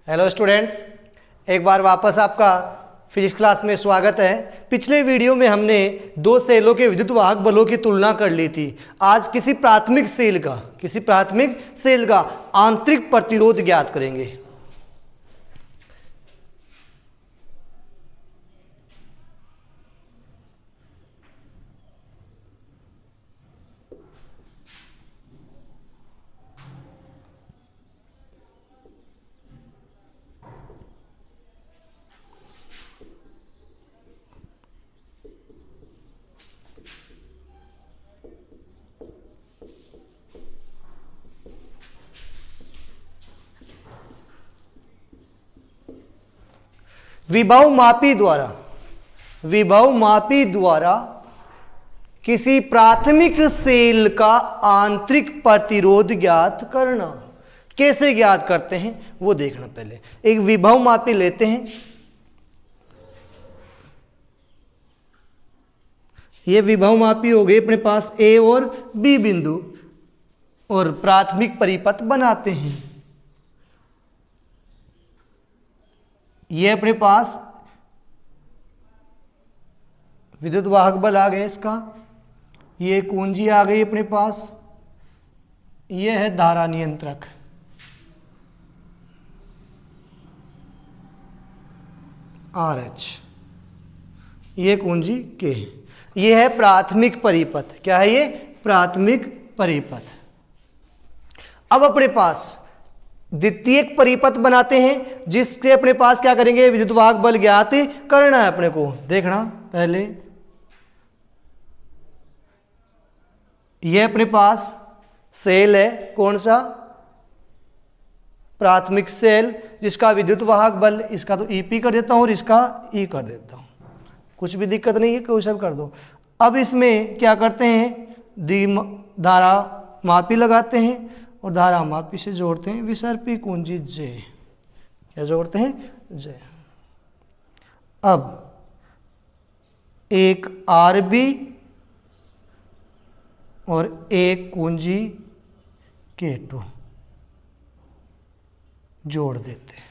Hello students, एक बार वापस आपका फिजिक्स क्लास में स्वागत है। पिछले वीडियो में हमने दो सेलों के विद्युत वाहक बलों की तुलना कर ली थी। आज किसी प्राथमिक सेल का आंतरिक प्रतिरोध ज्ञात करेंगे। विभव मापी द्वारा किसी प्राथमिक सेल का आंतरिक प्रतिरोध ज्ञात करना। कैसे ज्ञात करते हैं वो देखना। पहले एक विभव मापी लेते हैं। ये विभव मापी हो गई अपने पास ए और बी बिंदु, और प्राथमिक परिपथ बनाते हैं। ये अपने पास विद्युत वाहक बल आ गया इसका, ये कुंजी आ गई अपने पास, ये है धारा नियंत्रक। RH, ये कुंजी K। ये है प्राथमिक परिपथ। क्या है ये? प्राथमिक परिपथ। अब अपने पास द्वितीयक परिपथ बनाते हैं, जिसके अपने पास क्या करेंगे? विद्युत वाहक बल ज्ञात करना है अपने को। देखना पहले, यह अपने पास सेल है। कौन सा? प्राथमिक सेल, जिसका विद्युत वाहक बल, इसका तो EP कर देता हूं और इसका E कर देता हूं। कुछ भी दिक्कत नहीं है, कोई सब कर दो। अब इसमें क्या करते हैं? धारा मापी लगाते हैं और धारा मापी से जोड़ते हैं विसर्पी कुंजी J। क्या जोड़ते हैं? J। अब एक RB और एक कुंजी K2 जोड़ देते हैं।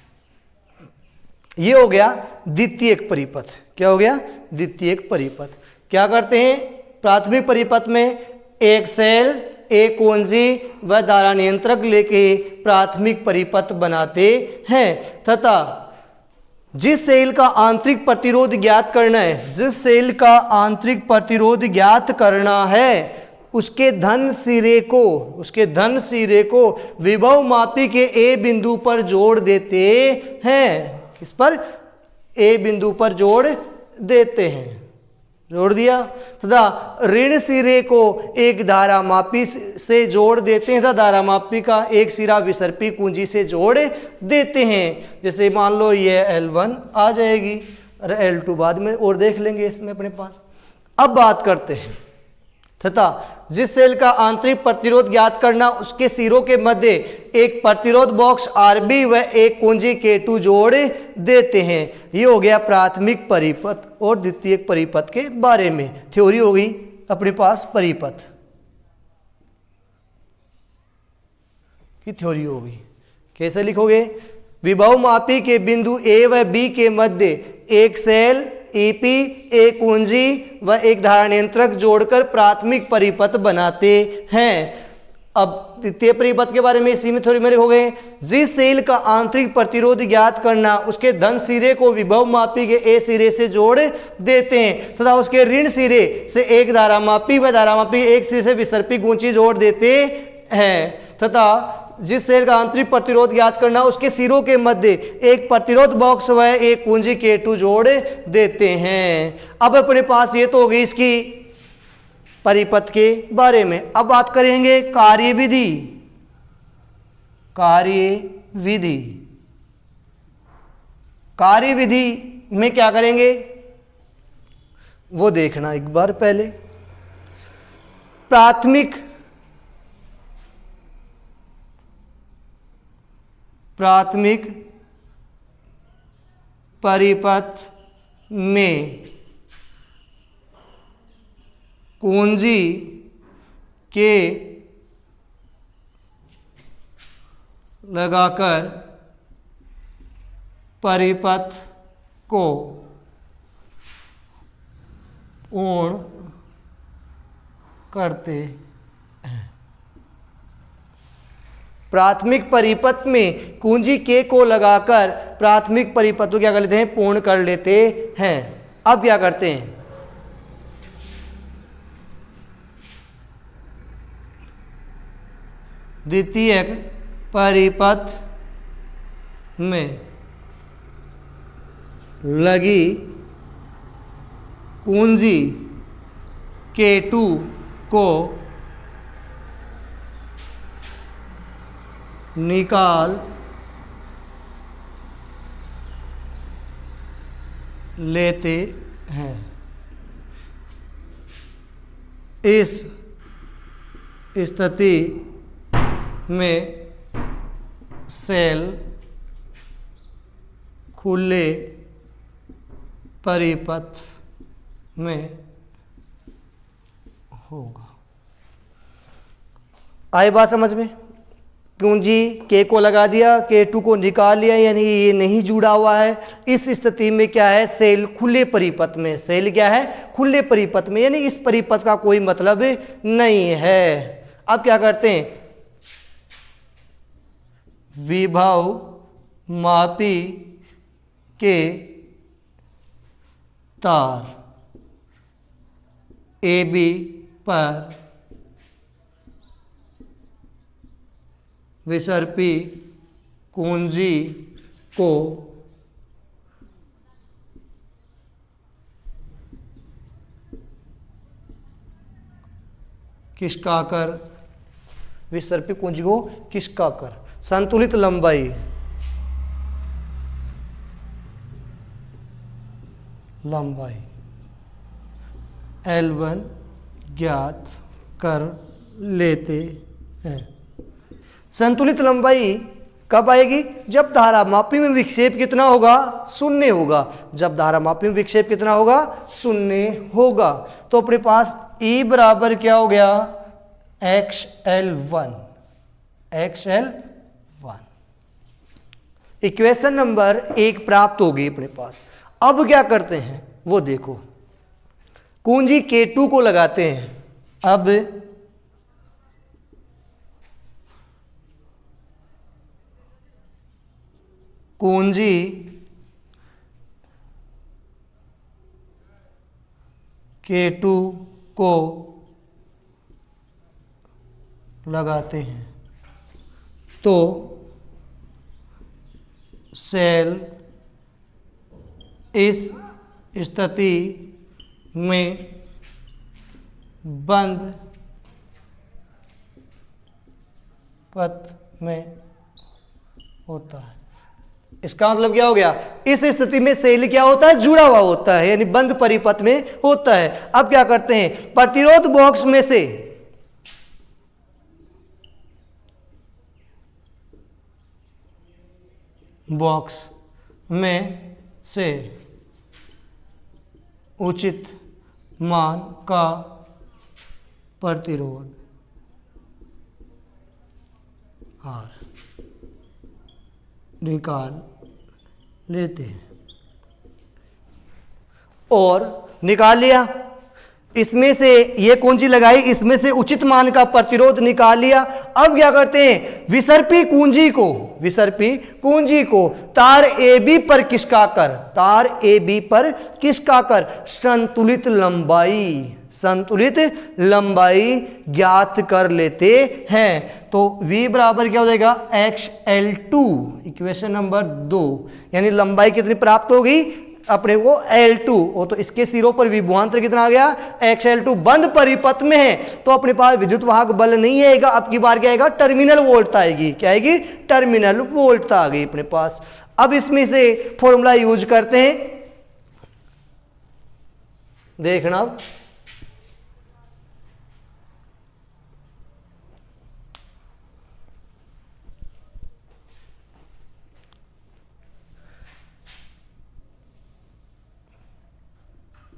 ये हो गया द्वितीयक परिपथ। क्या हो गया? द्वितीयक परिपथ। क्या करते हैं? प्राथमिक परिपथ में एक सेल, एक कुंजी व धारा नियंत्रक लेके प्राथमिक परिपथ बनाते हैं, तथा जिस सेल का आंतरिक प्रतिरोध ज्ञात करना है, उसके धन सिरे को विभव मापी के A बिंदु पर जोड़ देते हैं। किस पर? A बिंदु पर जोड़ देते हैं। जोड़ दिया। तथा ऋण सिरे को एक धारा मापी से जोड़ देते हैं, तथा धारा मापी का एक सिरा विसर्पी कुंजी से जोड़ देते हैं। जैसे मान लो ये L1 आ जाएगी और L2 बाद में और देख लेंगे इसमें अपने पास। अब बात करते हैं, तथा जिस सेल का आंतरिक प्रतिरोध ज्ञात करना, उसके सिरों के मध्य एक प्रतिरोध बॉक्स RB व एक कुंजी K2 जोड़ देते हैं। ये हो गया प्राथमिक परिपथ और द्वितीयक परिपथ के बारे में। थ्योरी हो गई अपने पास परिपथ की थ्योरी हो गई। कैसे लिखोगे? विभव मापी के बिंदु A व B के मध्य एक सेल, EP, एक कुंजी व एक धारा नियंत्रक जोड़कर प्राथमिक परिपथ बनाते हैं। अब द्वितीय परिपथ के बारे में इसी में थोड़ी मेरे हो गए। जिस सेल का आंतरिक प्रतिरोध ज्ञात करना, उसके धन सिरे को विभव मापी के A सिरे से जोड़ देते हैं, तथा उसके ऋण सिरे से एक धारा मापी व धारा मापी एक सिरे से विसर्पी कुंजी जोड़ देते हैं। तथा जिस सेल का आंतरिक प्रतिरोध ज्ञात करना, उसके सिरों के मध्य एक प्रतिरोध बॉक्स व एक कुंजी K2 जोड़ देते हैं। अब अपने पास ये तो हो गई इसकी परिपथ के बारे में। अब बात करेंगे कार्यविधि में क्या करेंगे वो देखना एक बार। पहले प्राथमिक परिपथ में कुंजी के लगाकर परिपथ को पूर्ण करते हैं। प्राथमिक परिपथ में कुंजी के को लगाकर प्राथमिक परिपथ को क्या कर लेते हैं, पूर्ण कर लेते हैं। अब क्या करते हैं, द्वितीयक परिपथ में लगी कुंजी K2 को निकाल लेते हैं। इस स्थिति में सेल खुले परिपथ में होगा। आई बात समझ में? कुंजी के को लगा दिया, K2 को निकाल लिया, यानी ये नहीं जुड़ा हुआ है। इस स्थिति में क्या है, सेल खुले परिपथ में। सेल क्या है, खुले परिपथ में, यानी इस परिपथ का कोई मतलब नहीं है। अब क्या करते हैं, विभव मापी के तार AB पर विसर्पी कुंजी को खिसकाकर, विसर्पी कुंजी को खिसकाकर संतुलित लंबाई L1 ज्ञात कर लेते हैं। संतुलित लंबाई कब आएगी, जब धारामापी में विक्षेप कितना होगा, शून्य होगा। जब धारामापी में विक्षेप कितना होगा, शून्य होगा। तो अपने पास E बराबर क्या हो गया, XL1। इक्वेशन नंबर 1 प्राप्त होगी अपने पास। अब क्या करते हैं वो देखो, कुंजी K2 को लगाते हैं। अब कुंजी K2 को लगाते हैं तो सेल इस स्थिति में बंद पथ में होता है। इसका मतलब क्या हो गया, इस स्थिति में सेल क्या होता है, जुड़ा हुआ होता है, यानी बंद परिपथ में होता है। अब क्या करते हैं, प्रतिरोध बॉक्स में से उचित मान का प्रतिरोध R निकाल लेते हैं। और निकाल लिया, इसमें से ये कुंजी लगाई, इसमें से उचित मान का प्रतिरोध निकाल लिया। अब क्या करते हैं, विसर्पी कुंजी को तार AB पर खिसकाकर संतुलित लंबाई ज्ञात कर लेते हैं। तो V बराबर क्या हो जाएगा, XL2, इक्वेशन नंबर 2, यानी लंबाई कितनी प्राप्त होगी अपने को, L2। तो इसके सिरों पर विभवांतर कितना आ गया, XL2। बंद परिपथ में है तो अपने पास विद्युत वाहक बल नहीं आएगा, अब की बार क्या आएगा, टर्मिनल वोल्ट आएगी। क्या आएगी, टर्मिनल वोल्ट आ गई अपने पास। अब इसमें से फॉर्मूला यूज करते हैं, देखना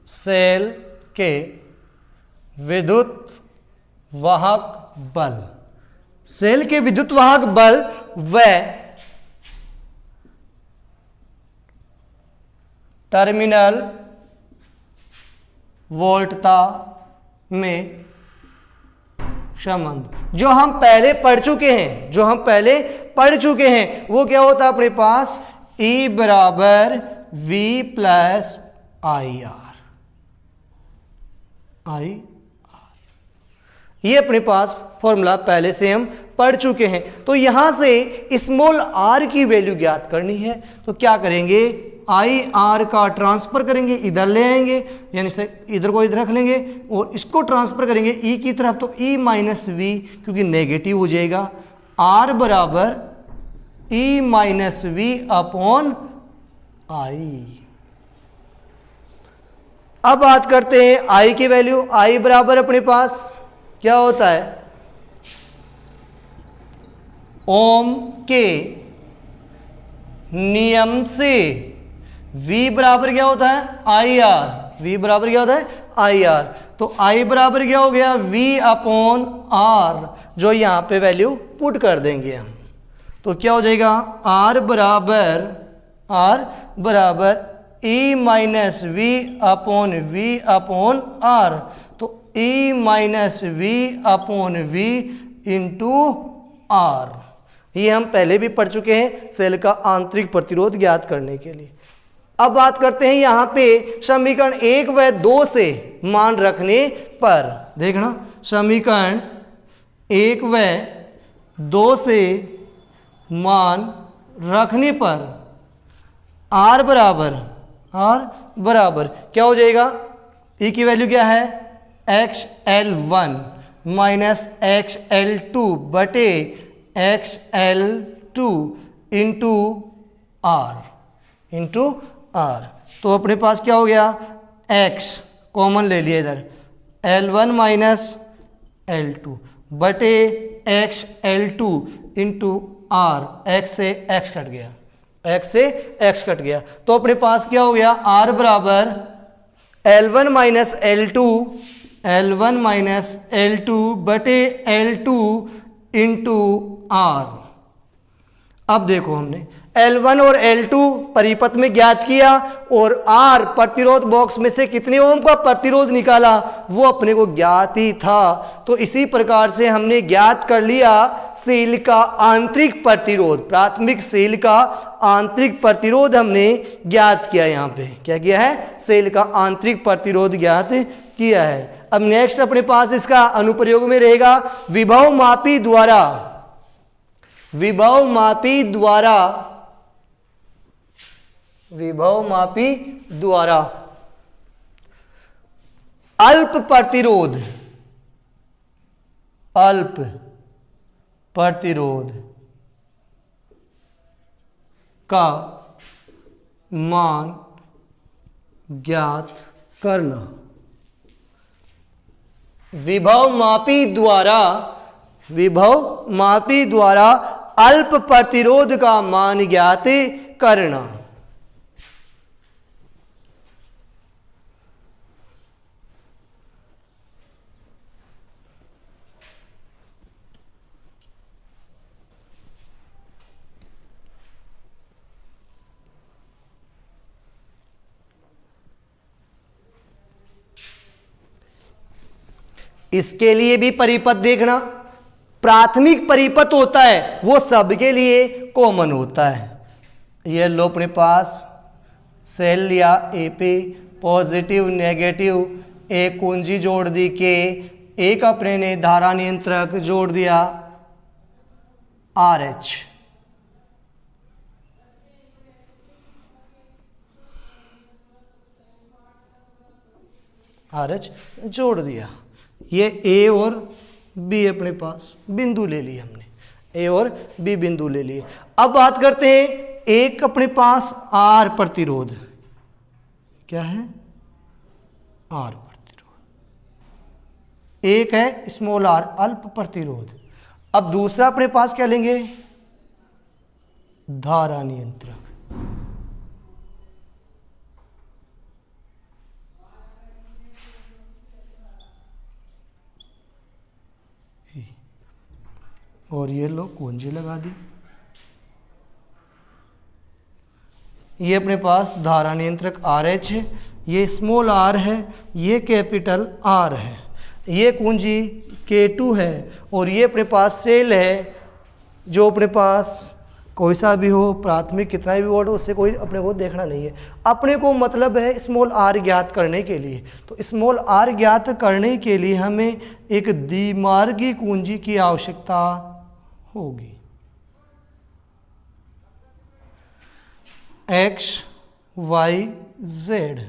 सेल के विद्युत वाहक बल, सेल के विद्युत वाहक बल व टर्मिनल वोल्टता में संबंध जो हम पहले पढ़ चुके हैं वो क्या होता है अपने पास, E बराबर V प्लस आई आर। ये अपने पास फॉर्मूला पहले से हम पढ़ चुके हैं। तो यहां से स्मॉल r की वैल्यू ज्ञात करनी है, तो क्या करेंगे, आई आर का ट्रांसफर करेंगे, इधर ले आएंगे, यानी से इधर को इधर रख लेंगे और इसको ट्रांसफर करेंगे ई की तरफ, तो ई माइनस वी क्योंकि नेगेटिव हो जाएगा, आर बराबर E minus V upon I. अब बात करते हैं आई की वैल्यू। आई बराबर अपने पास क्या होता है, ओम के नियम से V बराबर क्या होता है, आई आर। V बराबर क्या होता है, आई आर। तो I बराबर क्या हो गया, V अपॉन आर, जो यहां पे वैल्यू पुट कर देंगे हम, तो क्या हो जाएगा, R बराबर E minus V upon R, तो E minus V upon V into R. ये हम पहले भी पढ़ चुके हैं सेल का आंतरिक प्रतिरोध ज्ञात करने के लिए। अब बात करते हैं यहां पे समीकरण 1 व 2 से मान रखने पर, देखना समीकरण 1 व 2 से मान रखने पर R बराबर क्या हो जाएगा, E की वैल्यू क्या है, XL1 माइनस XL2 बटे XL2 इंटू आर। तो अपने पास क्या हो गया, X कॉमन ले लिया इधर, L1 माइनस L2 बटे XL2 इंटू आर, X से X कट गया, तो अपने पास क्या हो गया, R बराबर L1 माइनस L2 बटे L2 इंटू आर। अब देखो हमने L1 और L2 परिपथ में ज्ञात किया और R प्रतिरोध बॉक्स में से कितने ओम का प्रतिरोध निकाला वो अपने को ज्ञात ही था। तो इसी प्रकार से हमने ज्ञात कर लिया सेल का आंतरिक प्रतिरोध, प्राथमिक सेल का आंतरिक प्रतिरोध हमने ज्ञात किया। यहाँ पे क्या किया है, सेल का आंतरिक प्रतिरोध ज्ञात किया है। अब नेक्स्ट अपने पास इसका अनुप्रयोग में रहेगा विभव मापी द्वारा अल्प प्रतिरोध का मान ज्ञात करना। विभव मापी द्वारा अल्प प्रतिरोध का मान ज्ञात करना। इसके लिए भी परिपथ देखना, प्राथमिक परिपथ होता है वो सबके लिए कॉमन होता है। ये लो अपने पास सेल लिया ए पे, पॉजिटिव नेगेटिव, एक कुंजी जोड़ दी के, एक अपने ने धारा नियंत्रक जोड़ दिया RH। RH जोड़ दिया, ये ए और बी अपने पास बिंदु ले लिए हमने, ए और बी बिंदु ले लिए। अब बात करते हैं एक अपने पास आर प्रतिरोध, क्या है, आर प्रतिरोध, एक है स्मॉल आर अल्प प्रतिरोध। अब दूसरा अपने पास क्या लेंगे, धारा नियंत्रक। और ये लो कुंजी लगा दी। ये अपने पास धारा नियंत्रक RH है, ये स्मॉल r है, ये कैपिटल R है, ये कुंजी K2 है और ये अपने पास सेल है जो अपने पास कोई सा भी हो, प्राथमिक कितना भी वोल्ट हो, उससे कोई अपने को देखना नहीं है। अपने को मतलब है स्मॉल r ज्ञात करने के लिए। तो स्मॉल r ज्ञात करने के लिए हमें एक द्विमार्गी कुंजी की आवश्यकता होगी। x y z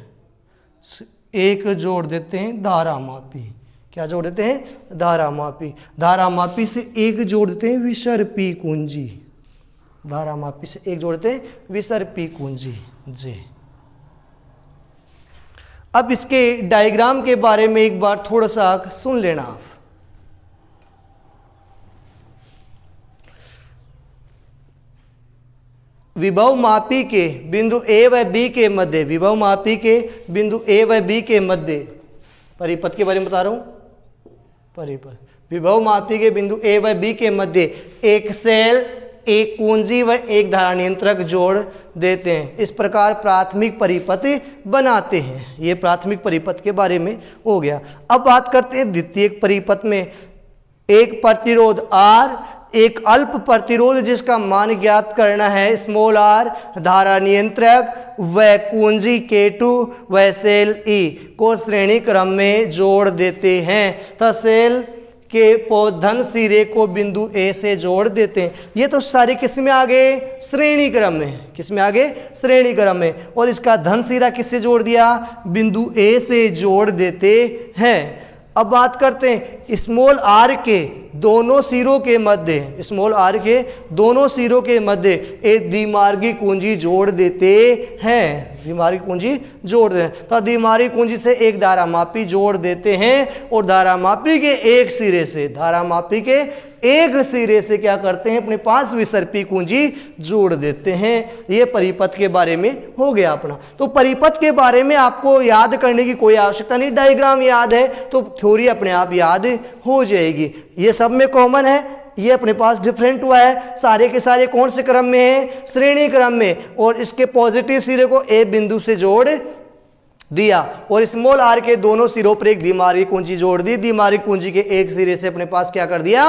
एक जोड़ देते हैं धारामापी। क्या जोड़ देते हैं? धारामापी। धारामापी से एक जोड़ देते हैं विसर्पी कुंजी। धारामापी से एक जोड़ते हैं विसर्पी कुंजी J। अब इसके डायग्राम के बारे में एक बार थोड़ा सा सुन लेना आप। विभव मापी के बिंदु A व B के मध्य, विभव मापी के बिंदु A व B के मध्य, परिपथ के बारे में बता रहा हूं, परिपथ। विभव मापी के बिंदु A व B के मध्य एक सेल, एक कुंजी व एक धारा नियंत्रक जोड़ देते हैं। इस प्रकार प्राथमिक परिपथ बनाते हैं। ये प्राथमिक परिपथ के बारे में हो गया। अब बात करते हैं द्वितीयक परिपथ में। एक प्रतिरोध R, एक अल्प प्रतिरोध जिसका मान ज्ञात करना है स्मॉल r, धारा नियंत्रक व कुंजी K2 व सेल E को श्रेणी क्रम में जोड़ देते हैं तथा सेल के धन सिरे को बिंदु A से जोड़ देते हैं। ये तो सारे किस में आ गए? श्रेणी क्रम में। किस में आ गए? श्रेणी क्रम में। और इसका धन सिरा किससे जोड़ दिया? बिंदु A से जोड़ देते हैं। अब बात करते हैं स्मॉल r के दोनों सिरों के मध्य, स्मॉल r के दोनों सिरों के मध्य एक द्विमार्गी कुंजी जोड़ देते हैं। द्विमार्गी कुंजी जोड़ देते हैं तो द्विमार्गी कुंजी से एक धारामापी जोड़ देते हैं और धारामापी के एक सिरे से, धारामापी के एक सिरे से क्या करते हैं? अपने पास विसर्पी कुंजी जोड़ देते हैं। ये परिपथ के बारे में हो गया अपना। तो परिपथ के बारे में आपको याद करने की कोई आवश्यकता नहीं, डायग्राम याद है तो थ्योरी अपने आप याद हो जाएगी। ये सब में कॉमन है, ये अपने पास डिफरेंट हुआ है। सारे के सारे कौन से क्रम में है? श्रेणी क्रम में। और इसके पॉजिटिव सिरे को ए बिंदु से जोड़ दिया और स्मॉल r के दोनों सिरों पर एक द्विमार्गी कुंजी जोड़ दी। द्विमार्गी कुंजी के एक सिरे से अपने पास क्या कर दिया?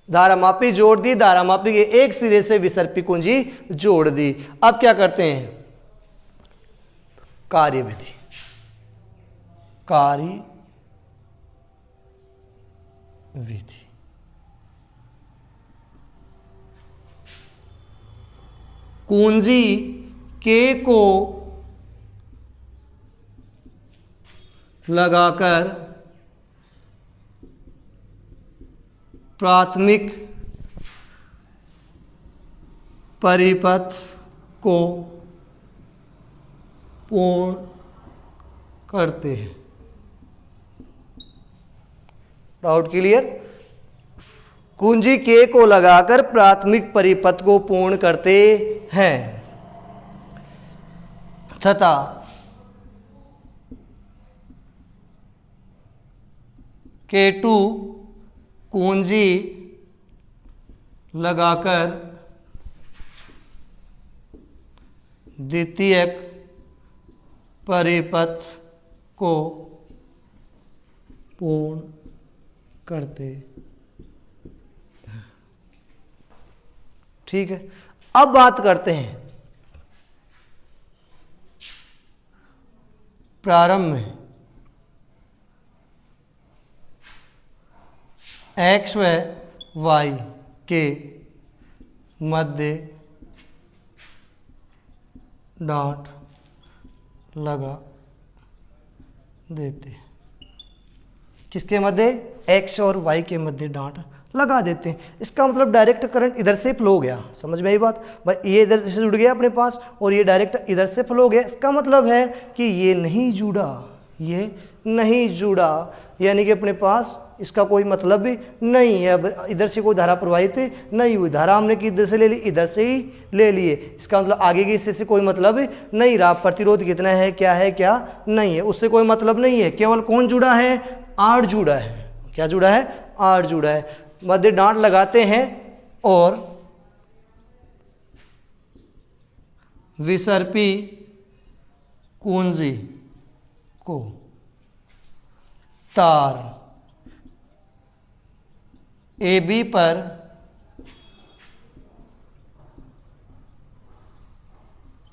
धारामापी जोड़ दी। धारामापी के एक सिरे से विसर्पी कुंजी जोड़ दी। अब क्या करते हैं? कार्यविधि। कार्य विधि। कुंजी K को लगाकर प्राथमिक परिपथ को पूर्ण करते हैं। Doubt clear? कुंजी K को लगाकर प्राथमिक परिपथ को पूर्ण करते हैं तथा K2 कुंजी लगाकर द्वितीयक परिपथ को पूर्ण करते हैं। ठीक है। अब बात करते हैं प्रारंभ में x व y के मध्य डाट लगा देते हैं। किसके मध्य? x और y के मध्य डाट लगा देते हैं। इसका मतलब डायरेक्ट करंट इधर से फ्लो हो गया। समझ में आई बात? भाई ये इधर से जुड़ गया अपने पास और ये डायरेक्ट इधर से फ्लो हो गया। इसका मतलब है कि ये नहीं जुड़ा, ये नहीं जुड़ा, यानी कि अपने पास इसका कोई मतलब भी नहीं है। अब इधर से कोई धारा प्रवाहित नहीं हुई, धारा हमने कि इधर से ले ली, इधर से ही ले लिए। इसका मतलब आगे के हिस्से से कोई मतलब नहीं रहा। प्रतिरोध कितना है, क्या है, क्या नहीं है, उससे कोई मतलब नहीं है। केवल कौन जुड़ा है? R जुड़ा है। क्या जुड़ा है? R जुड़ा है। मध्य डांट लगाते हैं और विसर्पी कुंजी को तार AB पर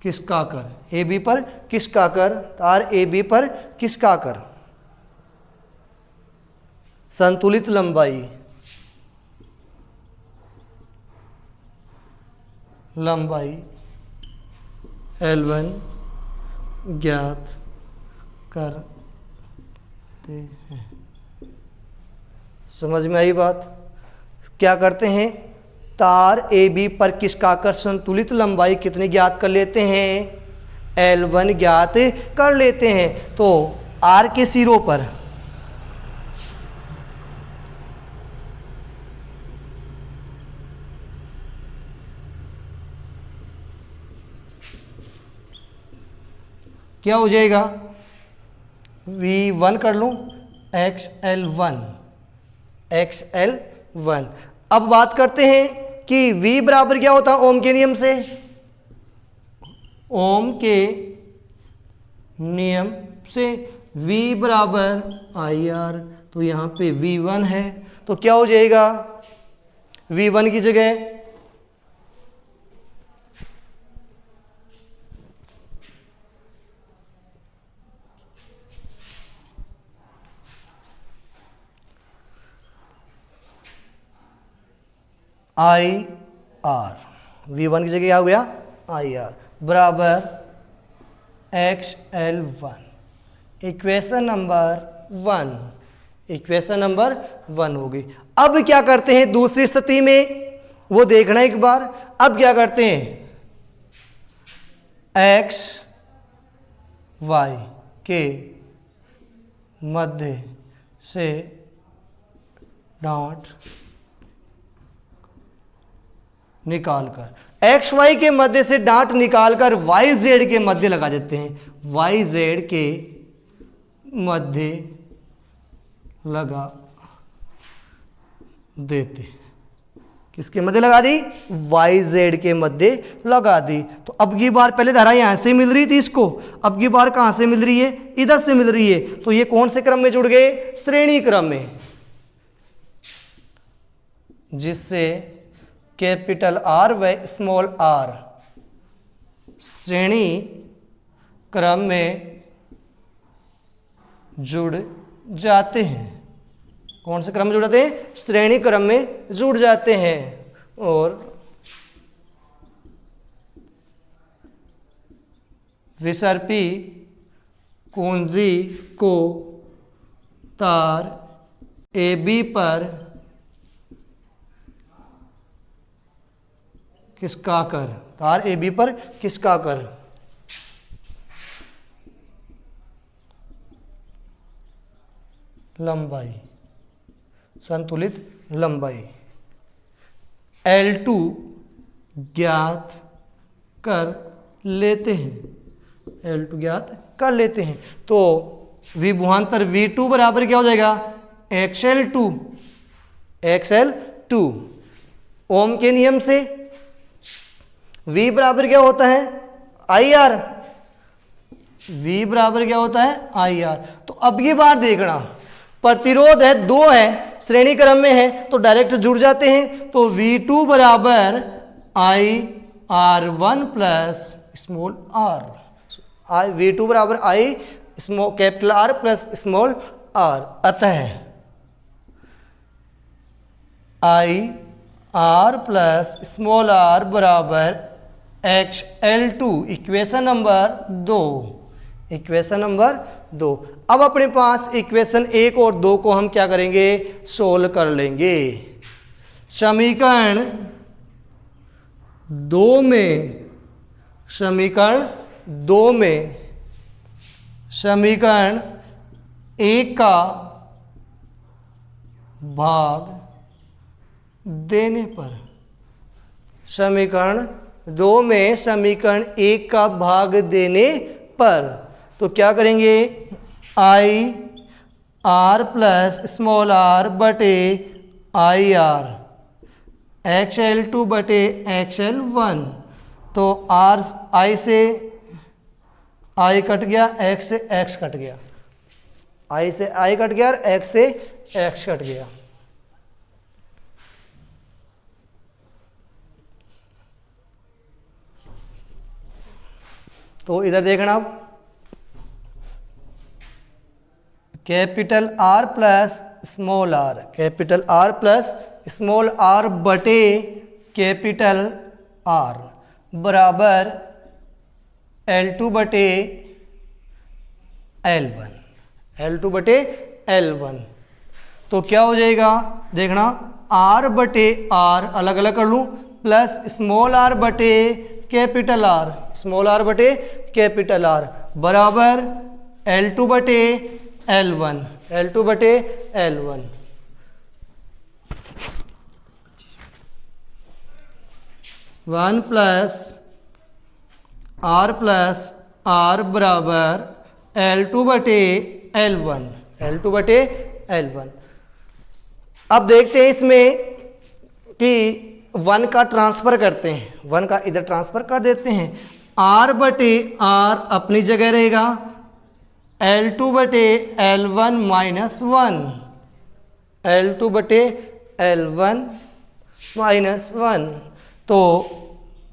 खिसका कर, AB पर खिसका कर, तार AB पर खिसका कर संतुलित लंबाई L1 ज्ञात करते हैं। समझ में आई बात? क्या करते हैं? तार AB पर खिसकाकर संतुलित लंबाई कितनी ज्ञात कर लेते हैं? L1 ज्ञात कर लेते हैं। तो R के सिरों पर क्या हो जाएगा? V1 कर लूं, XL1। अब बात करते हैं कि V बराबर क्या होता है ओम के नियम से? ओम के नियम से V बराबर IR, तो यहाँ पे V1 है, तो क्या हो जाएगा? V1 की जगह IR, V1 की जगह क्या हो गया? IR बराबर XL1। इक्वेशन नंबर 1 होगी। अब क्या करते हैं दूसरी स्थिति में, वो देखना एक बार। अब क्या करते हैं? X Y के मध्य से डांट निकालकर, एक्स वाई के मध्य से डांट निकालकर वाई जेड के मध्य लगा देते हैं। वाई जेड के मध्य लगा देते हैं। किसके मध्य लगा दी? वाई जेड के मध्य लगा दी। तो अब की बार पहले धारा यहां से मिल रही थी इसको, अब की बार कहां से मिल रही है? इधर से मिल रही है। तो ये कौन से क्रम में जुड़ गए? श्रेणी क्रम में, जिससे कैपिटल आर व स्मॉल आर श्रेणी क्रम में जुड़ जाते हैं। कौन से क्रम में जुड़ जाते हैं? श्रेणी क्रम में जुड़ जाते हैं। और विसर्पी कुंजी को तार AB पर खिसका कर, तार AB पर खिसका कर लंबाई, संतुलित लंबाई L2 ज्ञात कर लेते हैं। L2 ज्ञात कर लेते हैं। तो विभवांतर V2 बराबर क्या हो जाएगा? XL2। ओम के नियम से V बराबर क्या होता है? IR। V बराबर क्या होता है? IR। तो अब ये बार देखना, प्रतिरोध है 2 है, श्रेणी क्रम में है, तो डायरेक्ट जुड़ जाते हैं। तो V2 बराबर IR1 plus small r। V2 बराबर I small capital R plus small r। अतः IR प्लस स्मॉल r बराबर XL2। Equation number 2। अब अपने पास इक्वेशन 1 और 2 को हम क्या करेंगे? सोल्व कर लेंगे। समीकरण 2 में समीकरण 1 का भाग देने पर, समीकरण 2 में समीकरण 1 का भाग देने पर, तो क्या करेंगे? IR प्लस स्मॉल r बटे IR XL2 बटे XL1। तो तो आर आई से आई कट गया, एक्स से एक्स कट गया, आई से आई कट गया और एक्स से एक्स कट गया। तो इधर देखना अब capital R plus small R, capital R plus small R बटे कैपिटल आर बराबर L2 बटे L1, L2 बटे L1। तो क्या हो जाएगा देखना, R बटे R अलग अलग कर लूँ प्लस स्मॉल आर बटे कैपिटल आर, स्मॉल आर बटे कैपिटल आर बराबर L2 बटे L1, L2 बटे L1। वन प्लस आर बराबर L2 बटे L1, L2 बटे L1। अब देखते हैं इसमें कि 1 का ट्रांसफर करते हैं, 1 का इधर ट्रांसफर कर देते हैं। R बटे R अपनी जगह रहेगा, L2 बटे L1 माइनस 1, L2 बटे L1 माइनस 1। तो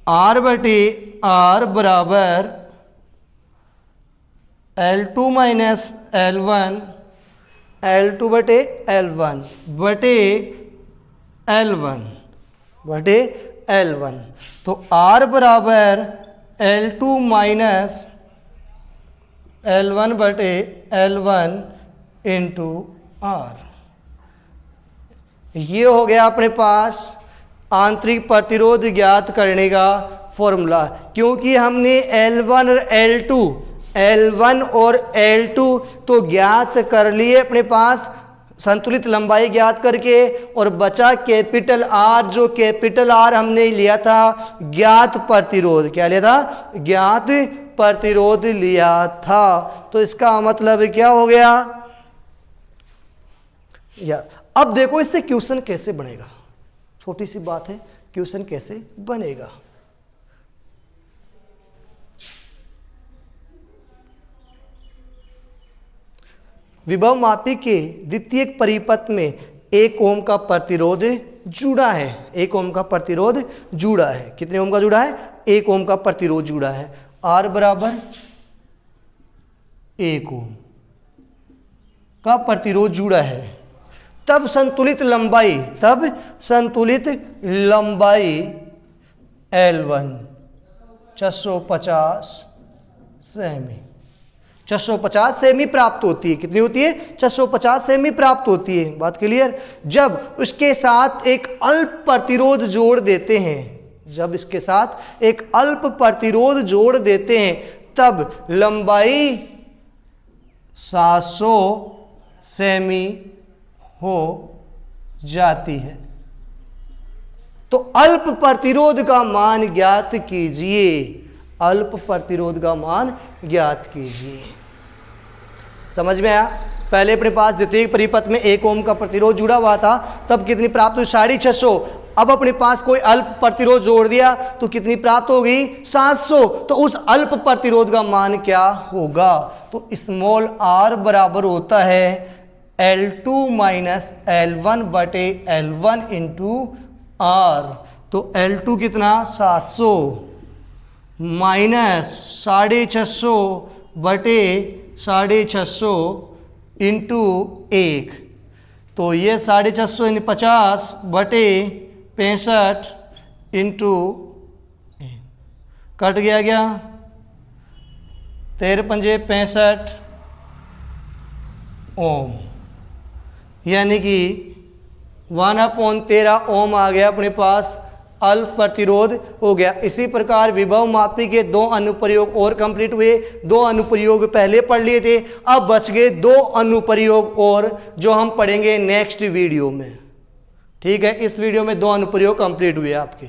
R बटे R बराबर L2 माइनस L1, L2 बटे L1 बटे L1 बटे L1। तो R बराबर L2 माइनस L1 बटे L1 इंटू R। ये हो गया अपने पास आंतरिक प्रतिरोध ज्ञात करने का फॉर्मूला। क्योंकि हमने L1 और L2 तो ज्ञात कर लिए अपने पास संतुलित लंबाई ज्ञात करके, और बचा कैपिटल R, जो कैपिटल R हमने लिया था ज्ञात प्रतिरोध। क्या लिया था? ज्ञात प्रतिरोध लिया था। तो इसका मतलब क्या हो गया या अब देखो इससे क्वेश्चन कैसे बनेगा, छोटी सी बात है, क्वेश्चन कैसे बनेगा। विभव मापी के द्वितीयक परिपथ में 1 ओम का प्रतिरोध जुड़ा है, 1 ओम का प्रतिरोध जुड़ा है। कितने ओम का जुड़ा है? 1 ओम का प्रतिरोध जुड़ा है। R बराबर 1 ओम का प्रतिरोध जुड़ा है। तब संतुलित लंबाई L1 650 सेमी, 650 सेमी प्राप्त होती है। कितनी होती है? 650 सेमी प्राप्त होती है। बात क्लियर? जब उसके साथ एक अल्प प्रतिरोध जोड़ देते हैं, जब इसके साथ एक अल्प प्रतिरोध जोड़ देते हैं, तब लंबाई 700 सेमी हो जाती है। तो अल्प प्रतिरोध का मान ज्ञात कीजिए, अल्प प्रतिरोध का मान ज्ञात कीजिए। समझ में आया? पहले अपने पास द्वितीयक परिपथ में 1 ओम का प्रतिरोध जुड़ा हुआ था, तब कितनी प्राप्त हुई? 650। अब अपने पास कोई अल्प प्रतिरोध जोड़ दिया तो कितनी प्राप्त हो गई? 700। तो उस अल्प प्रतिरोध का मान क्या होगा? तो स्मॉल r बराबर होता है L2 माइनस L1 बटे L1 इंटू R। तो L2 कितना? 700 माइनस 650 बटे 650 इंटू 1। तो ये 650 यानी 50 बटे 65 इंटू कट गया 13 पंजे 65 ओम, यानी कि 1/13 ओम आ गया अपने पास, अल्प प्रतिरोध हो गया। इसी प्रकार विभव मापी के 2 अनुप्रयोग और कंप्लीट हुए। 2 अनुप्रयोग पहले पढ़ लिए थे, अब बच गए 2 अनुप्रयोग और, जो हम पढ़ेंगे नेक्स्ट वीडियो में। ठीक है, इस वीडियो में 2 अनुप्रयोग कंप्लीट हुए आपके।